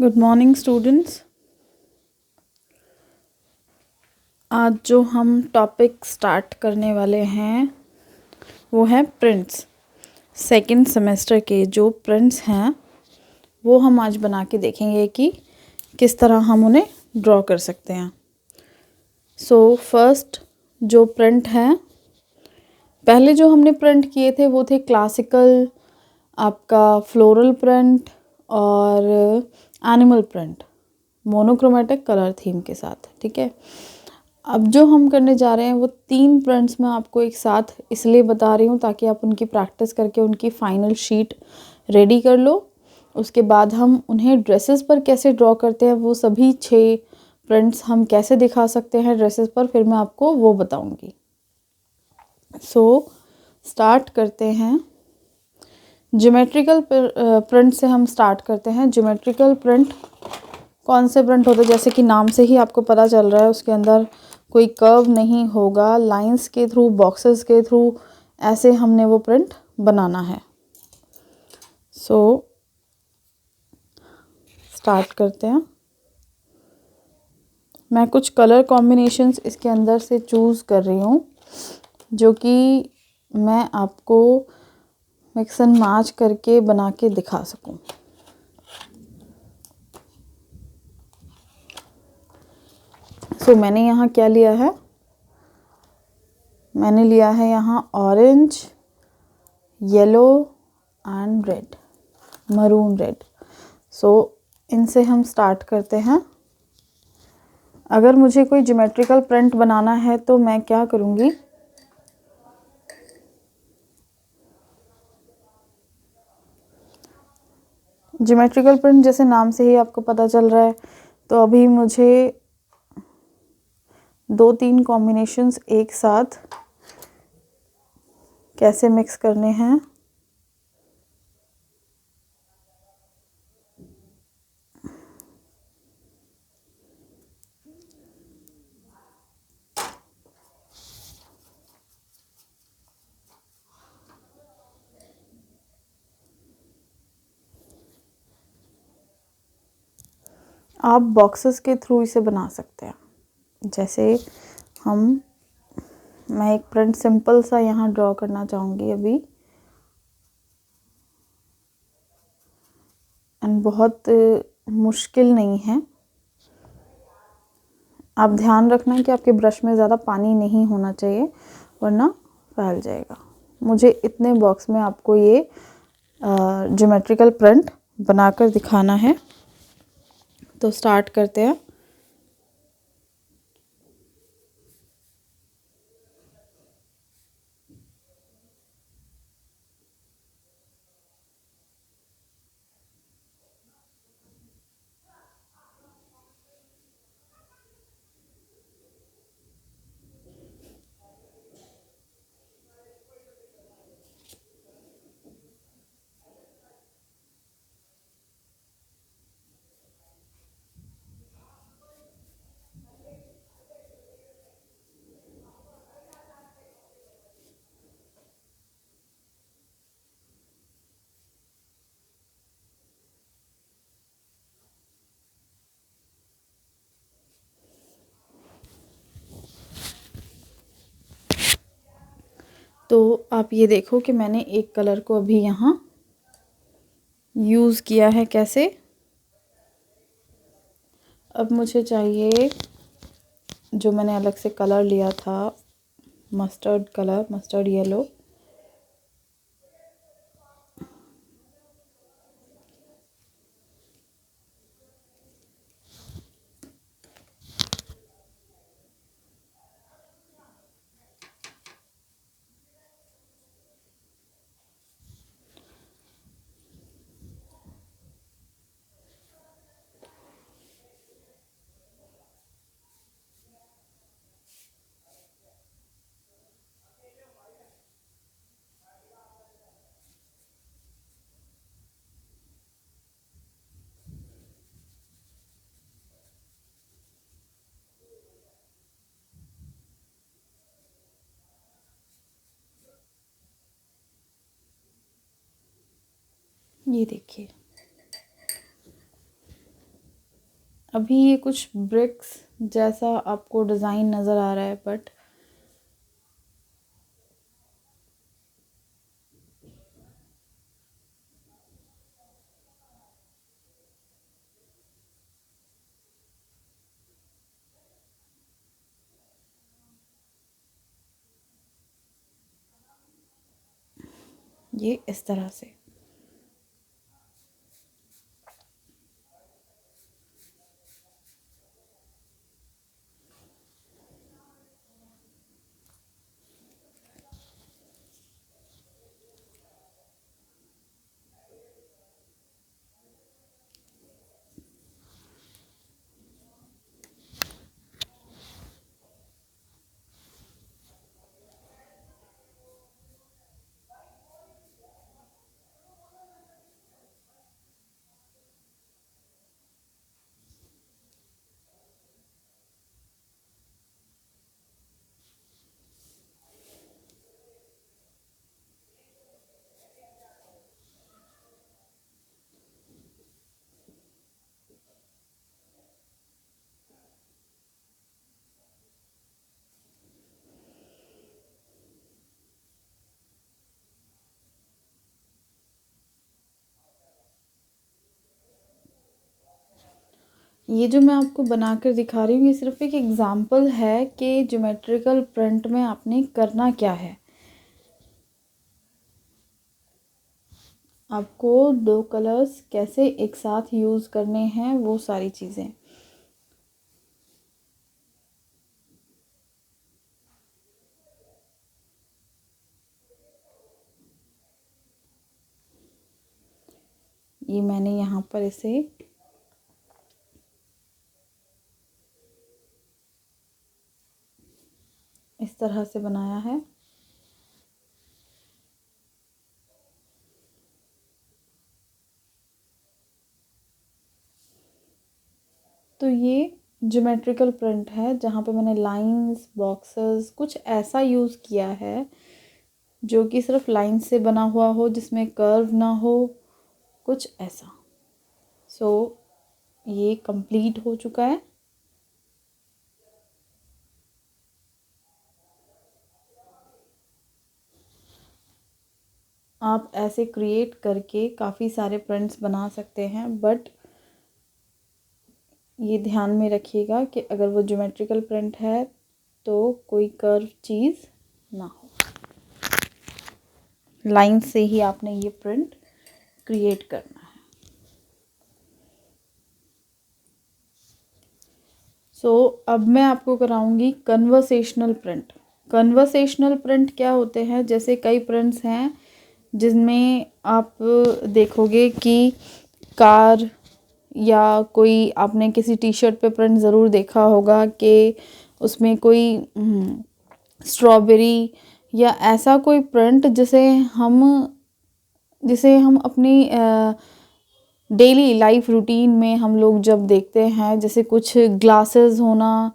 Good morning students. आज जो हम टॉपिक स्टार्ट करने वाले हैं वो है प्रिंट्स। सेकंड सेमेस्टर के जो प्रिंट्स हैं वो हम आज बना के देखेंगे कि किस तरह हम उन्हें ड्रॉ कर सकते हैं। फर्स्ट जो प्रिंट है, पहले जो हमने प्रिंट किए थे वो थे क्लासिकल, आपका फ्लोरल प्रिंट और animal print, monochromatic colour theme के साथ। ठीक है, अब जो हम करने जा रहे हैं वो 3 प्रिंट्स मैं आपको एक साथ इसलिए बता रही हूँ ताकि आप उनकी प्रैक्टिस करके उनकी फाइनल शीट रेडी कर लो। उसके बाद हम उन्हें ड्रेसेस पर कैसे ड्रॉ करते हैं, वो सभी 6 प्रिंट्स हम कैसे दिखा सकते हैं ड्रेसेस पर, फिर मैं आपको वो बताऊँगी। स्टार्ट करते हैं। ज्योमेट्रिकल प्रिंट से हम स्टार्ट करते हैं। ज्योमेट्रिकल प्रिंट कौन से प्रिंट होते हैं, जैसे कि नाम से ही आपको पता चल रहा है उसके अंदर कोई कर्व नहीं होगा, लाइंस के थ्रू, बॉक्सेस के थ्रू ऐसे हमने वो प्रिंट बनाना है। स्टार्ट करते हैं। मैं कुछ कलर कॉम्बिनेशंस इसके अंदर से चूज़ कर रही हूँ जो कि मैं आपको मिक्स एंड मैच करके बना के दिखा सकूँ। मैंने यहाँ क्या लिया है, मैंने लिया है यहाँ orange, yellow and red, maroon red. इनसे हम स्टार्ट करते हैं। अगर मुझे कोई ज्योमेट्रिकल प्रिंट बनाना है तो मैं क्या करूँगी, ज्योमेट्रिकल प्रिंट जैसे नाम से ही आपको पता चल रहा है, तो अभी मुझे 2-3 कॉम्बिनेशंस एक साथ कैसे मिक्स करने हैं आप बॉक्सेस के थ्रू इसे बना सकते हैं। जैसे मैं एक प्रिंट सिंपल सा यहाँ ड्रॉ करना चाहूँगी अभी, एंड बहुत मुश्किल नहीं है। आप ध्यान रखना कि आपके ब्रश में ज़्यादा पानी नहीं होना चाहिए वरना फैल जाएगा। मुझे इतने बॉक्स में आपको ये ज्योमेट्रिकल प्रिंट बनाकर दिखाना है। तो स्टार्ट करते हैं। तो आप ये देखो कि मैंने एक कलर को अभी यहाँ यूज़ किया है कैसे। अब मुझे चाहिए, जो मैंने अलग से कलर लिया था, मस्टर्ड कलर, मस्टर्ड येलो। ये देखिए, अभी ये कुछ ब्रिक्स जैसा आपको डिज़ाइन नज़र आ रहा है, बट ये इस तरह से। ये जो मैं आपको बनाकर दिखा रही हूँ, ये सिर्फ एक एग्जांपल है कि ज्योमेट्रिकल प्रिंट में आपने करना क्या है। आपको 2 कलर्स कैसे एक साथ यूज़ करने हैं, वो सारी चीज़ें। ये मैंने यहाँ पर इसे इस तरह से बनाया है। तो ये ज्योमेट्रिकल प्रिंट है जहाँ पे मैंने लाइंस, बॉक्सेस कुछ ऐसा यूज़ किया है जो कि सिर्फ लाइन से बना हुआ हो, जिसमें कर्व ना हो, कुछ ऐसा। सो ये कंप्लीट हो चुका है। आप ऐसे क्रिएट करके काफ़ी सारे प्रिंट्स बना सकते हैं, बट ये ध्यान में रखिएगा कि अगर वो ज्योमेट्रिकल प्रिंट है तो कोई कर्व चीज़ ना हो। लाइन से ही आपने ये प्रिंट क्रिएट करना है। अब मैं आपको कराऊंगी कन्वर्सेशनल प्रिंट। कन्वर्सेशनल प्रिंट क्या होते हैं, जैसे कई प्रिंट्स हैं जिनमें आप देखोगे कि कार या कोई, आपने किसी टी शर्ट पे प्रिंट ज़रूर देखा होगा कि उसमें कोई स्ट्रॉबेरी या ऐसा कोई प्रिंट जिसे हम अपनी डेली लाइफ रूटीन में हम लोग जब देखते हैं, जैसे कुछ ग्लासेस होना,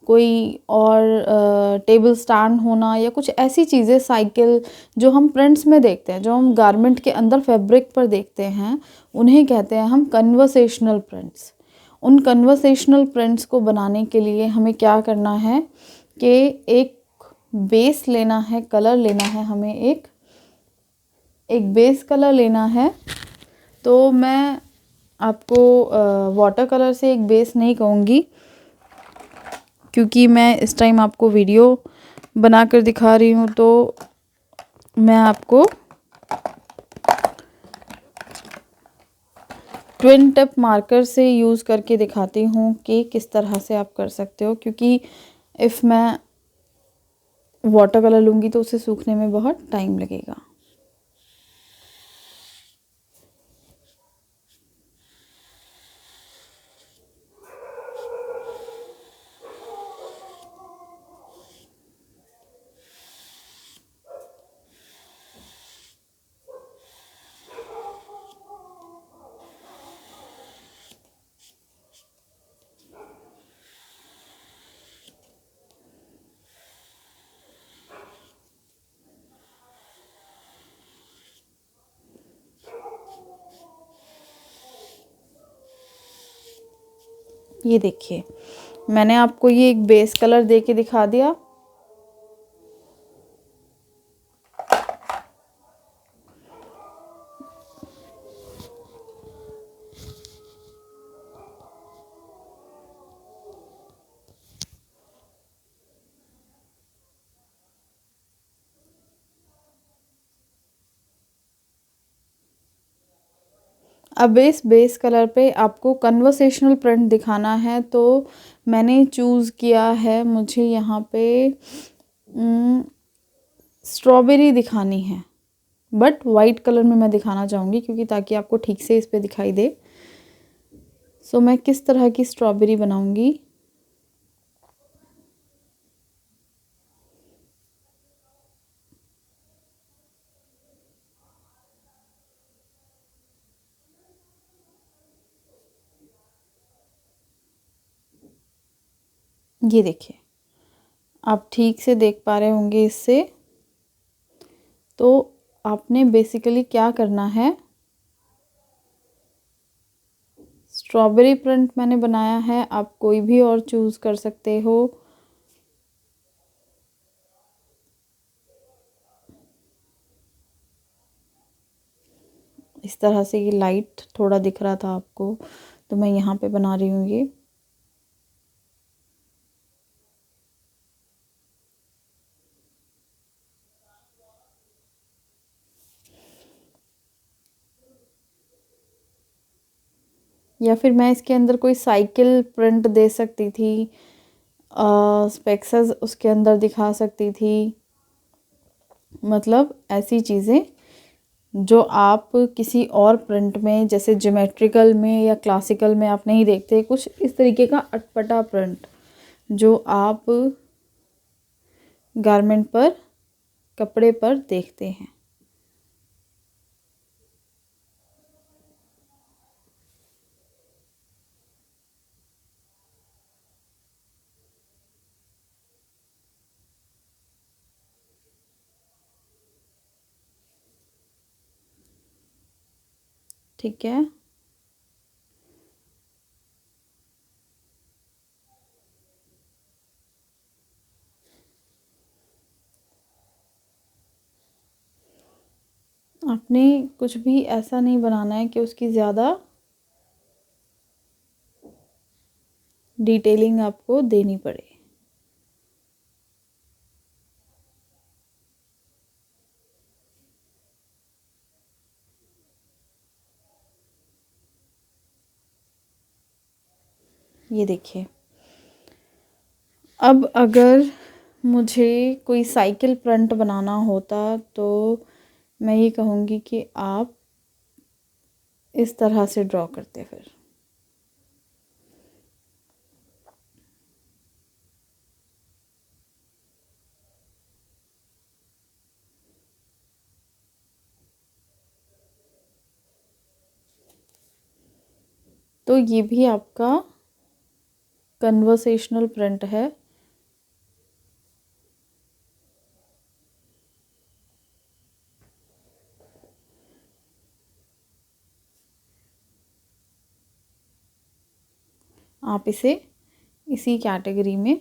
कोई और टेबल स्टैंड होना, या कुछ ऐसी चीज़ें, साइकिल, जो हम प्रिंट्स में देखते हैं, जो हम गारमेंट के अंदर फैब्रिक पर देखते हैं, उन्हें कहते हैं हम कन्वर्सेशनल प्रिंट्स। उन कन्वर्सेशनल प्रिंट्स को बनाने के लिए हमें क्या करना है कि एक बेस लेना है, कलर लेना है, हमें एक बेस कलर लेना है। तो मैं आपको वाटर कलर से एक बेस नहीं कहूँगी, क्योंकि मैं इस टाइम आपको वीडियो बनाकर दिखा रही हूँ, तो मैं आपको ट्विन टिप मार्कर से यूज़ करके दिखाती हूँ कि किस तरह से आप कर सकते हो, क्योंकि इफ़ मैं वाटर कलर लूँगी तो उसे सूखने में बहुत टाइम लगेगा। ये देखिए, मैंने आपको ये एक बेस कलर दे के दिखा दिया। अब इस बेस कलर पे आपको कन्वर्सेशनल प्रिंट दिखाना है, तो मैंने चूज़ किया है, मुझे यहाँ पे स्ट्रॉबेरी दिखानी है, बट वाइट कलर में मैं दिखाना चाहूँगी क्योंकि ताकि आपको ठीक से इस पे दिखाई दे। सो मैं किस तरह की स्ट्रॉबेरी बनाऊँगी, ये देखिए, आप ठीक से देख पा रहे होंगे इससे। तो आपने बेसिकली क्या करना है, स्ट्रॉबेरी प्रिंट मैंने बनाया है, आप कोई भी और चूज़ कर सकते हो। इस तरह से, ये लाइट थोड़ा दिख रहा था आपको, तो मैं यहाँ पे बना रही हूँ ये। या फिर मैं इसके अंदर कोई साइकिल प्रिंट दे सकती थी, स्पेक्सेस उसके अंदर दिखा सकती थी, मतलब ऐसी चीज़ें जो आप किसी और प्रिंट में, जैसे ज्योमेट्रिकल में या क्लासिकल में आप नहीं देखते, कुछ इस तरीके का अटपटा प्रिंट जो आप गारमेंट पर, कपड़े पर देखते हैं। ठीक है, आपने कुछ भी ऐसा नहीं बनाना है कि उसकी ज़्यादा डिटेलिंग आपको देनी पड़े। ये देखिए, अब अगर मुझे कोई साइकिल प्रिंट बनाना होता तो मैं ये कहूँगी कि आप इस तरह से ड्रॉ करते फिर। तो ये भी आपका कन्वर्सेशनल प्रिंट है। आप इसे इसी कैटेगरी में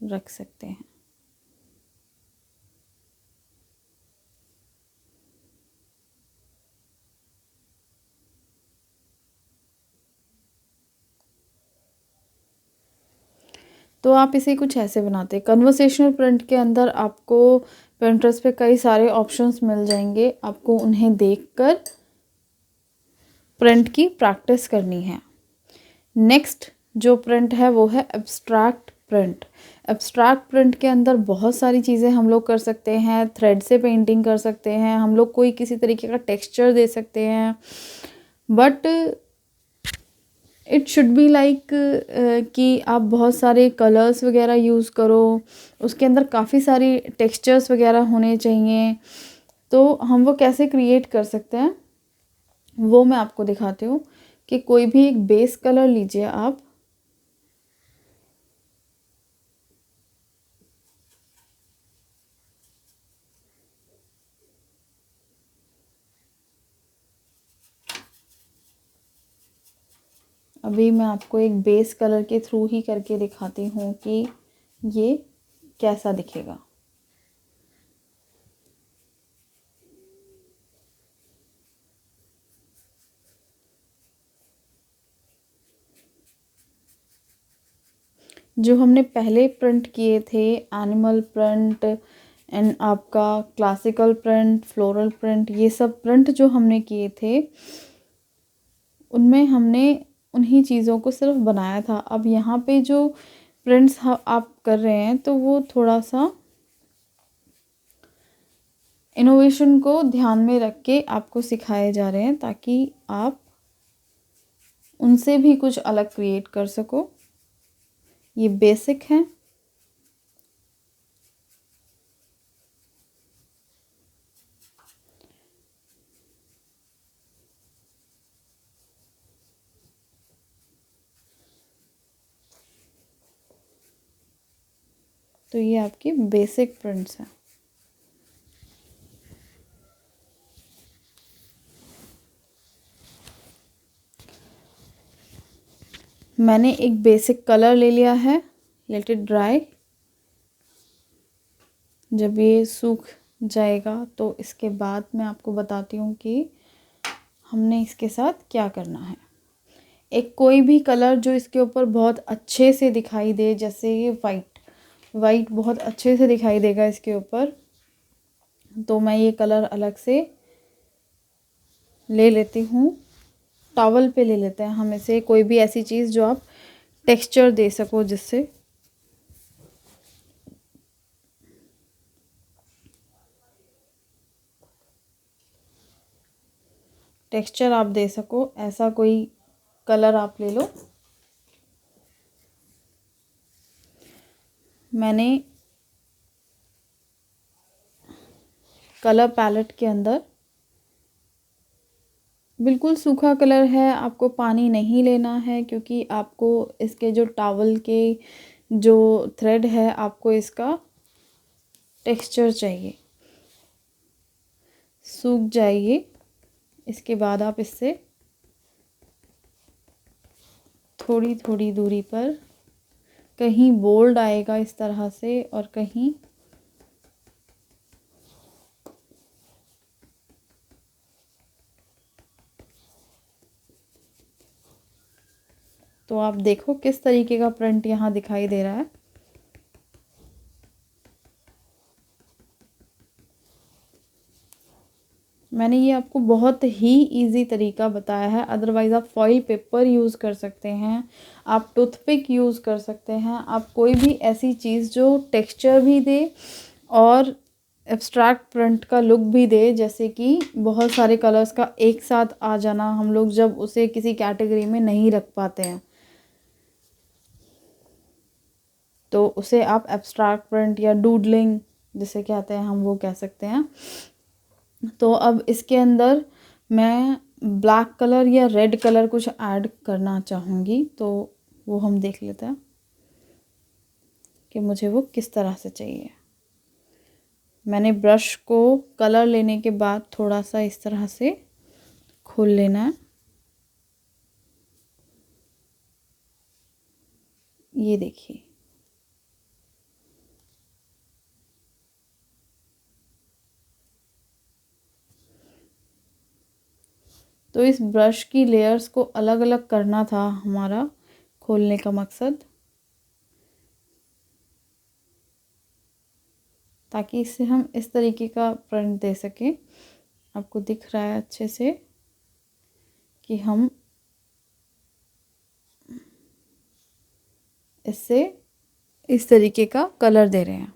रख सकते हैं। तो आप इसे कुछ ऐसे बनाते हैं। कन्वर्सेशनल प्रिंट के अंदर आपको पिंटरेस्ट पे कई सारे ऑप्शंस मिल जाएंगे, आपको उन्हें देखकर प्रिंट की प्रैक्टिस करनी है। नेक्स्ट जो प्रिंट है वो है एब्स्ट्रैक्ट प्रिंट। एब्स्ट्रैक्ट प्रिंट के अंदर बहुत सारी चीज़ें हम लोग कर सकते हैं। थ्रेड से पेंटिंग कर सकते हैं, हम लोग कोई किसी तरीके का टेक्सचर दे सकते हैं, but it should be like कि आप बहुत सारे कलर्स वगैरह यूज़ करो, उसके अंदर काफ़ी सारी टेक्सचर्स वगैरह होने चाहिए। तो हम वो कैसे क्रिएट कर सकते हैं वो मैं आपको दिखाती हूँ। कि कोई भी एक बेस कलर लीजिए आप, अभी मैं आपको एक बेस कलर के थ्रू ही करके दिखाती हूँ कि ये कैसा दिखेगा। जो हमने पहले प्रिंट किए थे एनिमल प्रिंट एंड आपका क्लासिकल प्रिंट, फ्लोरल प्रिंट, ये सब प्रिंट जो हमने किए थे उनमें हमने उन्हीं चीज़ों को सिर्फ बनाया था। अब यहाँ पे जो प्रिंट्स आप कर रहे हैं तो वो थोड़ा सा इनोवेशन को ध्यान में रख के आपको सिखाए जा रहे हैं ताकि आप उनसे भी कुछ अलग क्रिएट कर सको। ये बेसिक है। तो ये आपकी बेसिक प्रिंट्स हैं। मैंने एक बेसिक कलर ले लिया है, लेट इट ड्राई। जब ये सूख जाएगा तो इसके बाद मैं आपको बताती हूँ कि हमने इसके साथ क्या करना है। एक कोई भी कलर जो इसके ऊपर बहुत अच्छे से दिखाई दे, जैसे ये वाइट बहुत अच्छे से दिखाई देगा इसके ऊपर, तो मैं ये कलर अलग से ले लेती हूँ। टॉवल पे ले लेते हैं हम इसे, कोई भी ऐसी चीज़ जो आप टेक्सचर दे सको, जिससे टेक्सचर आप दे सको, ऐसा कोई कलर आप ले लो। मैंने कलर पैलेट के अंदर बिल्कुल सूखा कलर है, आपको पानी नहीं लेना है क्योंकि आपको इसके जो टॉवल के जो थ्रेड है आपको इसका टेक्सचर चाहिए। सूख जाइए, इसके बाद आप इससे थोड़ी थोड़ी दूरी पर, कहीं बोल्ड आएगा इस तरह से और कहीं तो आप देखो किस तरीके का प्रिंट यहाँ दिखाई दे रहा है। मैंने ये आपको बहुत ही इजी तरीका बताया है। अदरवाइज़ आप फॉइल पेपर यूज़ कर सकते हैं, आप टूथपिक यूज़ कर सकते हैं, आप कोई भी ऐसी चीज़ जो टेक्सचर भी दे और एब्स्ट्रैक्ट प्रिंट का लुक भी दे। जैसे कि बहुत सारे कलर्स का एक साथ आ जाना, हम लोग जब उसे किसी कैटेगरी में नहीं रख पाते हैं तो उसे आप एब्स्ट्रैक्ट प्रिंट या डूडलिंग जिसे कहते हैं हम, वो कह सकते हैं। तो अब इसके अंदर मैं ब्लैक कलर या रेड कलर कुछ ऐड करना चाहूँगी, तो वो हम देख लेते हैं कि मुझे वो किस तरह से चाहिए। मैंने ब्रश को कलर लेने के बाद थोड़ा सा इस तरह से खोल लेना है। ये देखिए, तो इस ब्रश की लेयर्स को अलग अलग करना था हमारा खोलने का मकसद, ताकि इससे हम इस तरीके का प्रिंट दे सकें। आपको दिख रहा है अच्छे से कि हम इससे इस तरीके का कलर दे रहे हैं।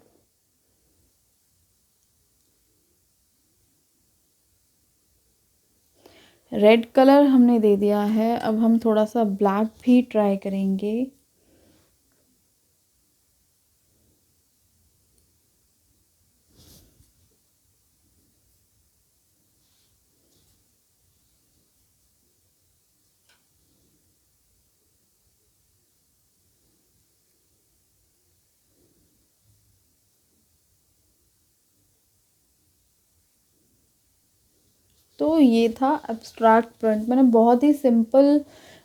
रेड कलर हमने दे दिया है, अब हम थोड़ा सा ब्लैक भी ट्राई करेंगे। तो ये था एब्स्ट्रैक्ट प्रिंट। मैंने बहुत ही सिंपल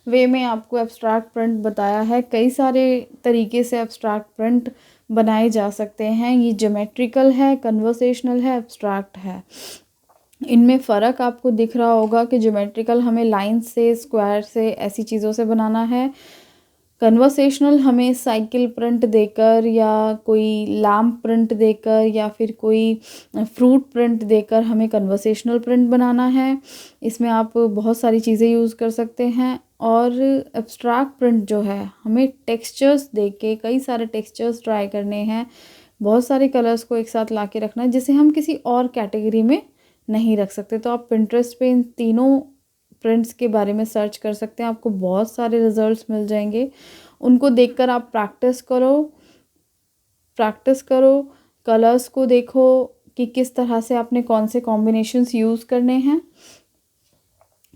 वे में आपको एब्स्ट्रैक्ट प्रिंट बताया है। कई सारे तरीके से एब्स्ट्रैक्ट प्रिंट बनाए जा सकते हैं। ये ज्योमेट्रिकल है, कन्वर्सेशनल है, एब्स्ट्रैक्ट है। इनमें फ़र्क आपको दिख रहा होगा कि ज्योमेट्रिकल हमें लाइन से, स्क्वायर से, ऐसी चीज़ों से बनाना है। कन्वर्सेशनल हमें साइकिल प्रिंट देकर या कोई लैम्प प्रिंट देकर या फिर कोई फ्रूट प्रिंट देकर हमें कन्वर्सेशनल प्रिंट बनाना है। इसमें आप बहुत सारी चीज़ें यूज़ कर सकते हैं। और एब्स्ट्रैक्ट प्रिंट जो है, हमें टेक्सचर्स देके कई सारे टेक्सचर्स ट्राई करने हैं, बहुत सारे कलर्स को एक साथ ला के रखना है जिसे हम किसी और कैटेगरी में नहीं रख सकते। तो आप पिंटरेस्ट पे इन तीनों प्रिंट्स के बारे में सर्च कर सकते हैं, आपको बहुत सारे रिजल्ट्स मिल जाएंगे। उनको देखकर आप प्रैक्टिस करो, कलर्स को देखो कि किस तरह से आपने कौन से कॉम्बिनेशंस यूज़ करने हैं।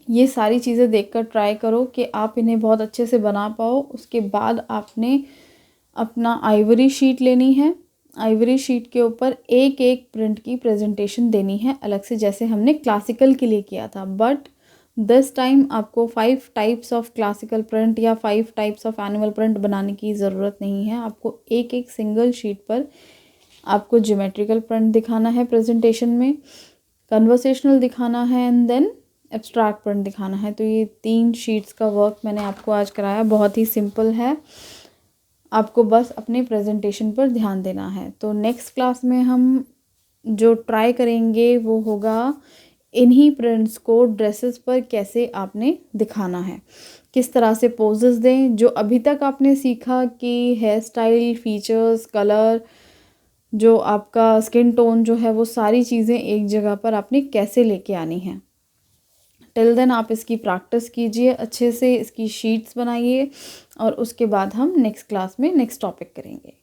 ये सारी चीज़ें देखकर ट्राई करो कि आप इन्हें बहुत अच्छे से बना पाओ। उसके बाद आपने अपना आइवरी शीट लेनी है। आइवरी शीट के ऊपर एक एक प्रिंट की प्रेजेंटेशन देनी है अलग से, जैसे हमने क्लासिकल के लिए किया था। बट दिस टाइम आपको 5 टाइप्स ऑफ क्लासिकल प्रिंट या 5 टाइप्स ऑफ एनिमल प्रिंट बनाने की ज़रूरत नहीं है। आपको एक एक सिंगल शीट पर आपको ज्योमेट्रिकल प्रिंट दिखाना है प्रेजेंटेशन में, कन्वर्सेशनल दिखाना है एंड देन एब्स्ट्रैक्ट प्रिंट दिखाना है। तो ये 3 शीट्स का वर्क मैंने आपको आज कराया, बहुत ही सिंपल है। आपको बस अपने प्रेजेंटेशन पर ध्यान देना है। तो नेक्स्ट क्लास में हम जो ट्राई करेंगे वो होगा इन्हीं प्रिंट्स को ड्रेसेस पर कैसे आपने दिखाना है, किस तरह से पोजेस दें। जो अभी तक आपने सीखा कि हेयर स्टाइल, फीचर्स, कलर, जो आपका स्किन टोन जो है, वो सारी चीज़ें एक जगह पर आपने कैसे लेके आनी है। टिल देन आप इसकी प्रैक्टिस कीजिए अच्छे से, इसकी शीट्स बनाइए और उसके बाद हम नेक्स्ट क्लास में नेक्स्ट टॉपिक करेंगे।